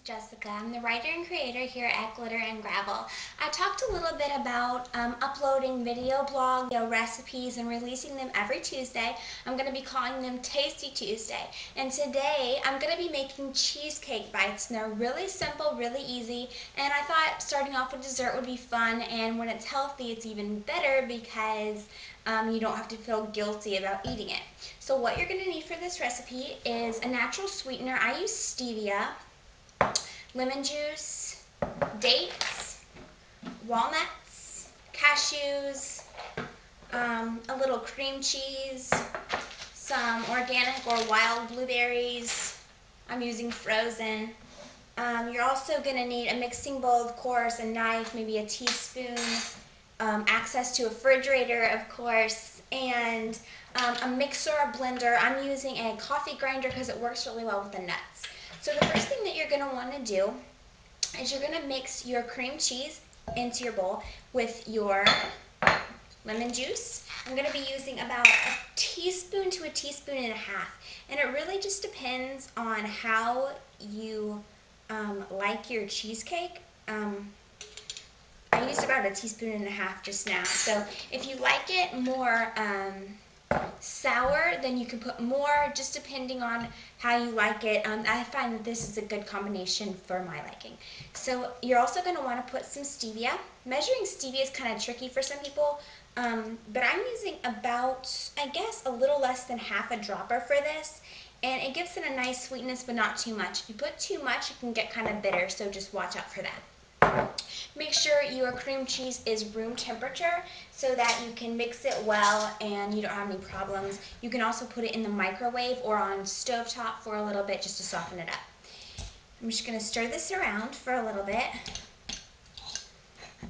Jessica. I'm the writer and creator here at Glitter and Gravel. I talked a little bit about uploading video blog recipes and releasing them every Tuesday. I'm going to be calling them Tasty Tuesday. And today I'm going to be making cheesecake bites. And they're really simple, really easy. And I thought starting off with dessert would be fun. And when it's healthy, it's even better because you don't have to feel guilty about eating it. So what you're going to need for this recipe is a natural sweetener. I use stevia, lemon juice, dates, walnuts, cashews, a little cream cheese, some organic or wild blueberries. I'm using frozen. You're also going to need a mixing bowl, of course, a knife, maybe a teaspoon, access to a refrigerator, of course, and a mixer or blender. I'm using a coffee grinder because it works really well with the nuts. So the first thing that you're going to want to do is you're going to mix your cream cheese into your bowl with your lemon juice. I'm going to be using about a teaspoon to a teaspoon and a half. And it really just depends on how you like your cheesecake. I used about a teaspoon and a half just now. So if you like it more sour, then you can put more, just depending on how you like it. I find that this is a good combination for my liking. So you're also going to want to put some stevia. Measuring stevia is kind of tricky for some people, but I'm using about, I guess, a little less than half a dropper for this, and it gives it a nice sweetness, but not too much. If you put too much, it can get kind of bitter, so just watch out for that. Make sure your cream cheese is room temperature so that you can mix it well and you don't have any problems. You can also put it in the microwave or on stovetop for a little bit just to soften it up. I'm just going to stir this around for a little bit.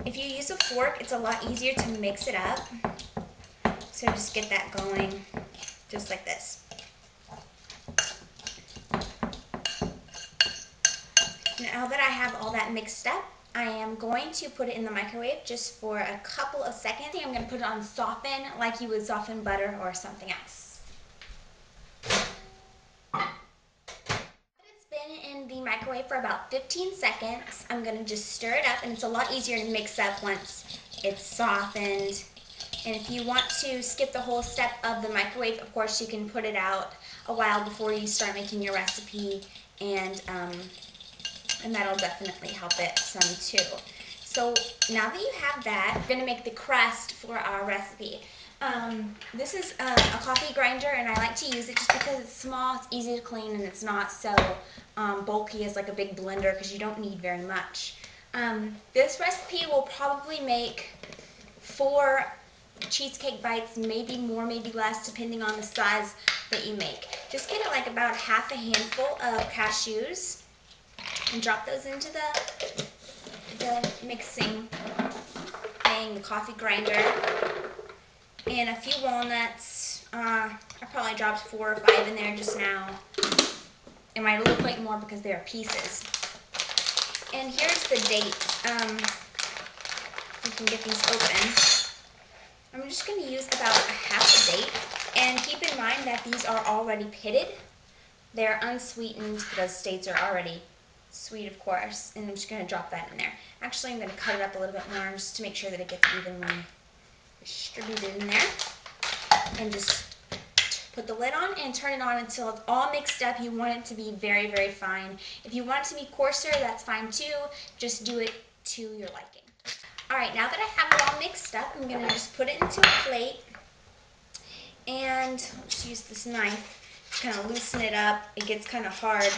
If you use a fork, it's a lot easier to mix it up. So just get that going just like this. Now that I have all that mixed up, I am going to put it in the microwave just for a couple of seconds. I'm going to put it on soften like you would soften butter or something else. It's been in the microwave for about 15 seconds. I'm going to just stir it up, and it's a lot easier to mix up once it's softened. And if you want to skip the whole step of the microwave, of course you can put it out a while before you start making your recipe, and that'll definitely help it some too. So now that you have that, we're going to make the crust for our recipe. This is a coffee grinder, and I like to use it just because it's small, it's easy to clean, and it's not so bulky as like a big blender because you don't need very much. This recipe will probably make 4 cheesecake bites, maybe more, maybe less, depending on the size that you make. Just get it like about half a handful of cashews and drop those into the mixing thing, the coffee grinder, and a few walnuts. I probably dropped 4 or 5 in there just now. It might look like more because they are pieces. And here's the dates. You can get these open. I'm just going to use about a half a date, and keep in mind that these are already pitted. They're unsweetened. Those dates are already sweet, of course, and I'm just going to drop that in there. Actually, I'm going to cut it up a little bit more just to make sure that it gets evenly distributed in there. And just put the lid on and turn it on until it's all mixed up. You want it to be very, very fine. If you want it to be coarser, that's fine too. Just do it to your liking. Alright, now that I have it all mixed up, I'm going to just put it into a plate. And I'll just use this knife to kind of loosen it up. It gets kind of hard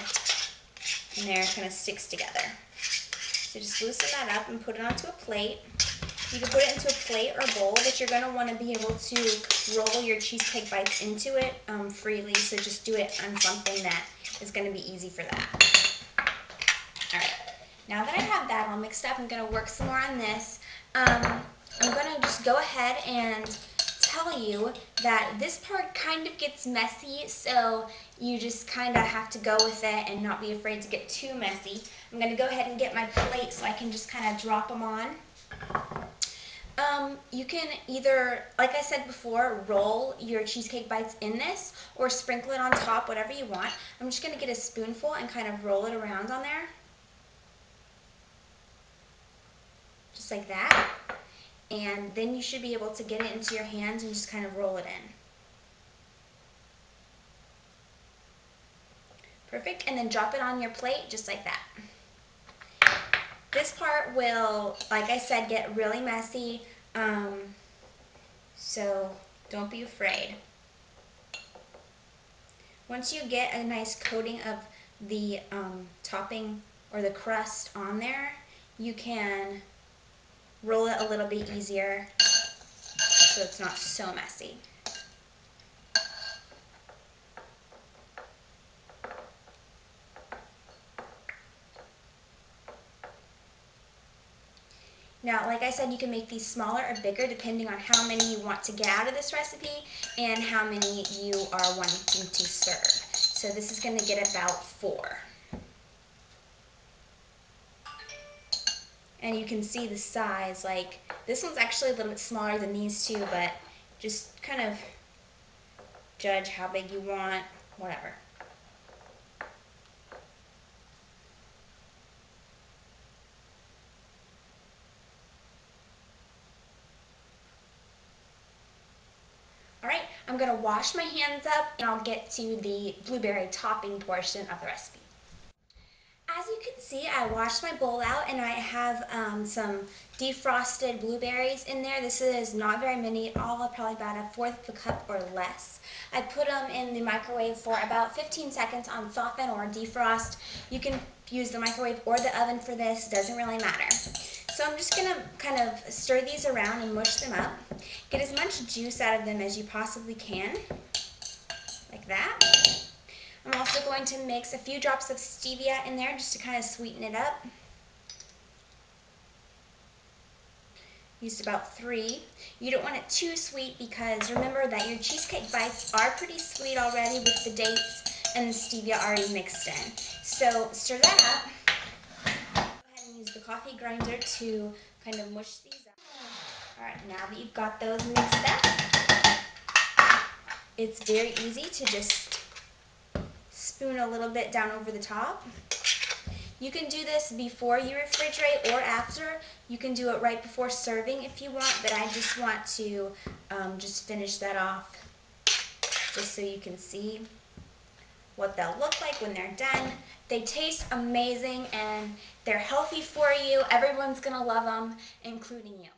and there, it kind of sticks together. So just loosen that up and put it onto a plate. You can put it into a plate or bowl, but you're going to want to be able to roll your cheesecake bites into it freely, so just do it on something that is going to be easy for that. Alright, now that I have that all mixed up, I'm going to work some more on this. I'm going to just go ahead and tell you that this part kind of gets messy, so you just kind of have to go with it and not be afraid to get too messy. I'm going to go ahead and get my plate so I can just kind of drop them on. You can either, like I said before, roll your cheesecake bites in this or sprinkle it on top, whatever you want. I'm just going to get a spoonful and kind of roll it around on there. just like that. And then you should be able to get it into your hands and just kind of roll it in. Perfect, and then drop it on your plate just like that. This part will, like I said, get really messy, so don't be afraid. Once you get a nice coating of the topping or the crust on there, you can roll it a little bit easier so it's not so messy. Now, like I said, you can make these smaller or bigger depending on how many you want to get out of this recipe and how many you are wanting to serve. So this is going to get about 4. And you can see the size, like this one's actually a little bit smaller than these two, but just kind of judge how big you want, whatever. Alright, I'm going to wash my hands up and I'll get to the blueberry topping portion of the recipe. As you can see, I washed my bowl out and I have some defrosted blueberries in there. This is not very many, all probably about 1/4 of a cup or less. I put them in the microwave for about 15 seconds on soften or defrost. You can use the microwave or the oven for this, doesn't really matter. So I'm just going to kind of stir these around and mush them up. Get as much juice out of them as you possibly can, like that. I'm also going to mix a few drops of stevia in there just to kind of sweeten it up. Used about 3. You don't want it too sweet because remember that your cheesecake bites are pretty sweet already with the dates and the stevia already mixed in. So stir that up. Go ahead and use the coffee grinder to kind of mush these up. Alright, now that you've got those mixed up, it's very easy to just spoon a little bit down over the top. You can do this before you refrigerate or after. You can do it right before serving if you want, but I just want to just finish that off just so you can see what they'll look like when they're done. They taste amazing and they're healthy for you. Everyone's gonna love them, including you.